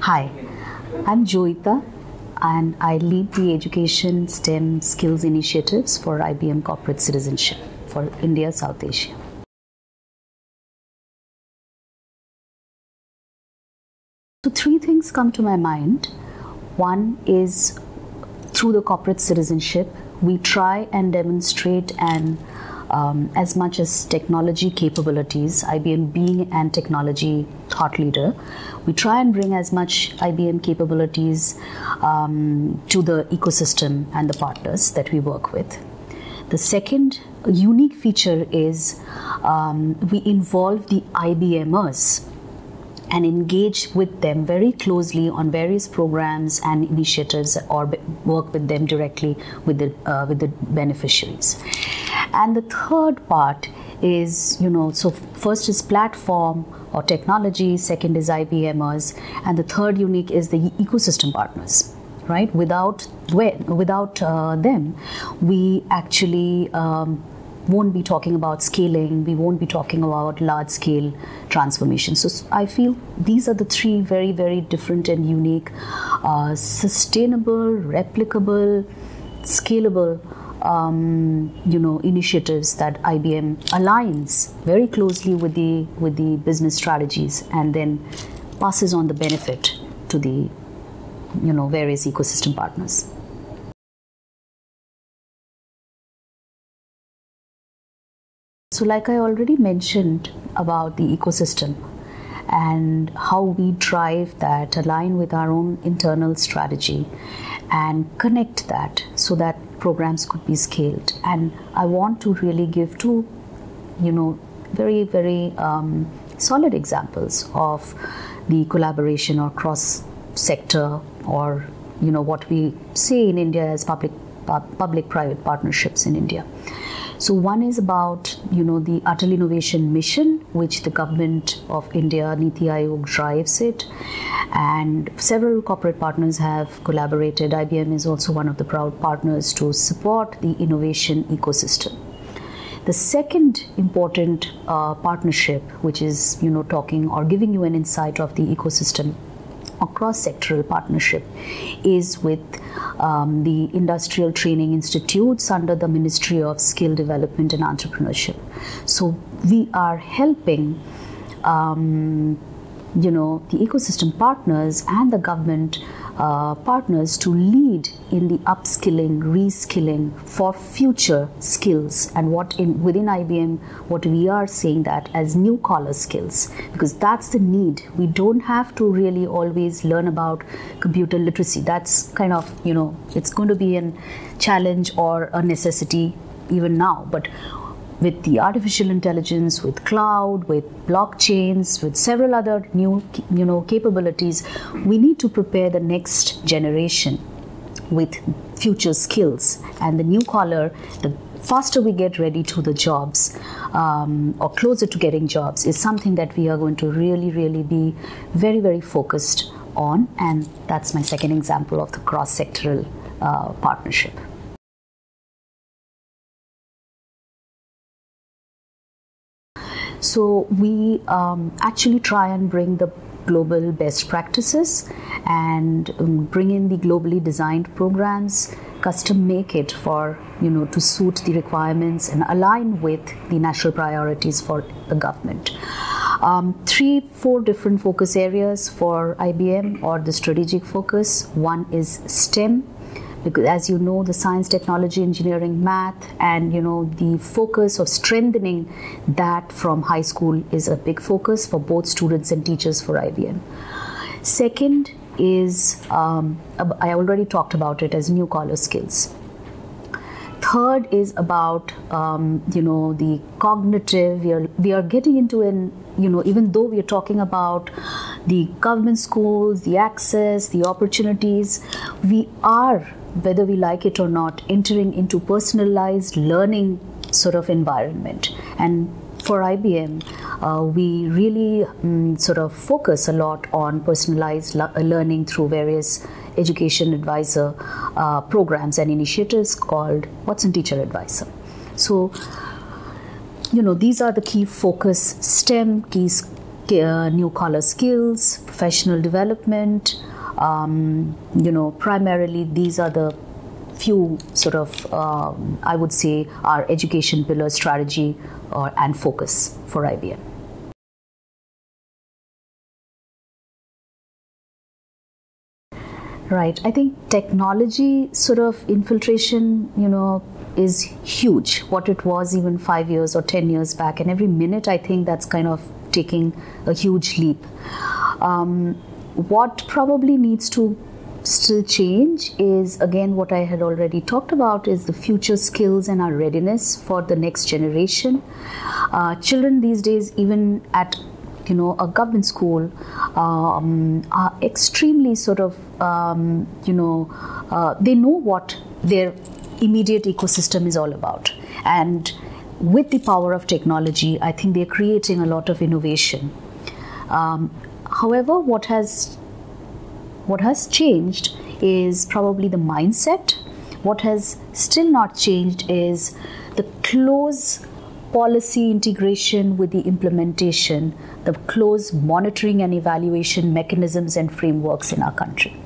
Hi, I'm Joyeeta and I lead the Education STEM Skills Initiatives for IBM Corporate Citizenship for India, South Asia. So three things come to my mind. One is through the corporate citizenship, we try and demonstrate as much as technology capabilities, IBM being an technology thought leader, we try and bring as much IBM capabilities to the ecosystem and the partners that we work with. The second unique feature is we involve the IBMers and engage with them very closely on various programs and initiatives, or work with them directly with the beneficiaries. And the third part is, so first is platform or technology, second is IBMers, and the third unique is the ecosystem partners, right? Without them, we actually won't be talking about scaling, we won't be talking about large-scale transformation. So I feel these are the three very, very different and unique, sustainable, replicable, scalable initiatives that IBM aligns very closely with the business strategies and then passes on the benefit to the various ecosystem partners. So like I already mentioned about the ecosystem and how we drive that, align with our own internal strategy and connect that so that programs could be scaled. And I want to really give two, very, very solid examples of the collaboration or cross-sector, or, what we say in India as public-private partnerships in India. So one is about, the Atal Innovation Mission, which the Government of India, Niti Aayog drives it, and several corporate partners have collaborated. IBM is also one of the proud partners to support the innovation ecosystem. The second important partnership, which is, talking or giving you an insight of the ecosystem or cross-sectoral partnership, is with the Industrial Training Institutes under the Ministry of Skill Development and Entrepreneurship. So we are helping the ecosystem partners and the government partners to lead in the upskilling, reskilling for future skills, and within IBM, what we are saying that as new collar skills, because that's the need. We don't have to really always learn about computer literacy. That's kind of, it's going to be a challenge or a necessity even now, but with the artificial intelligence, with cloud, with blockchains, with several other new, capabilities, we need to prepare the next generation with future skills. And the new collar, the faster we get ready to the jobs, or closer to getting jobs, is something that we are going to really, really be very, very focused on. And that's my second example of the cross-sectoral partnership. So we actually try and bring the global best practices and bring in the globally designed programs, custom make it for, to suit the requirements and align with the national priorities for the government. 3-4 different focus areas for IBM, or the strategic focus. One is STEM, because as you know, the science, technology, engineering, math, and the focus of strengthening that from high school is a big focus for both students and teachers for IBM. Second is, I already talked about it, as new collar skills. Third is about, the cognitive. We are getting into even though we are talking about the government schools, the access, the opportunities, we are, whether we like it or not, entering into personalized learning sort of environment. And for IBM, we really sort of focus a lot on personalized learning through various education advisor programs and initiatives called Watson Teacher Advisor. So, these are the key focus STEM, key new collar skills, professional development. Primarily these are the few sort of, I would say, our education pillar strategy and focus for IBM. Right. I think technology sort of infiltration, is huge. What it was even 5 years or 10 years back. And every minute, I think that's kind of taking a huge leap. What probably needs to still change is, again, what I had already talked about, is the future skills and our readiness for the next generation. Children these days, even at a government school, are extremely sort of, they know what their immediate ecosystem is all about. And with the power of technology, I think they're creating a lot of innovation. However, what has changed is probably the mindset. What has still not changed is the close policy integration with the implementation, the close monitoring and evaluation mechanisms and frameworks in our country.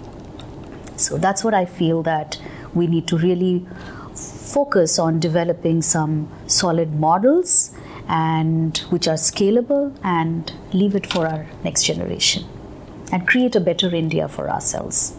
So that's what I feel that we need to really focus on, developing some solid models and which are scalable, and leave it for our next generation and create a better India for ourselves.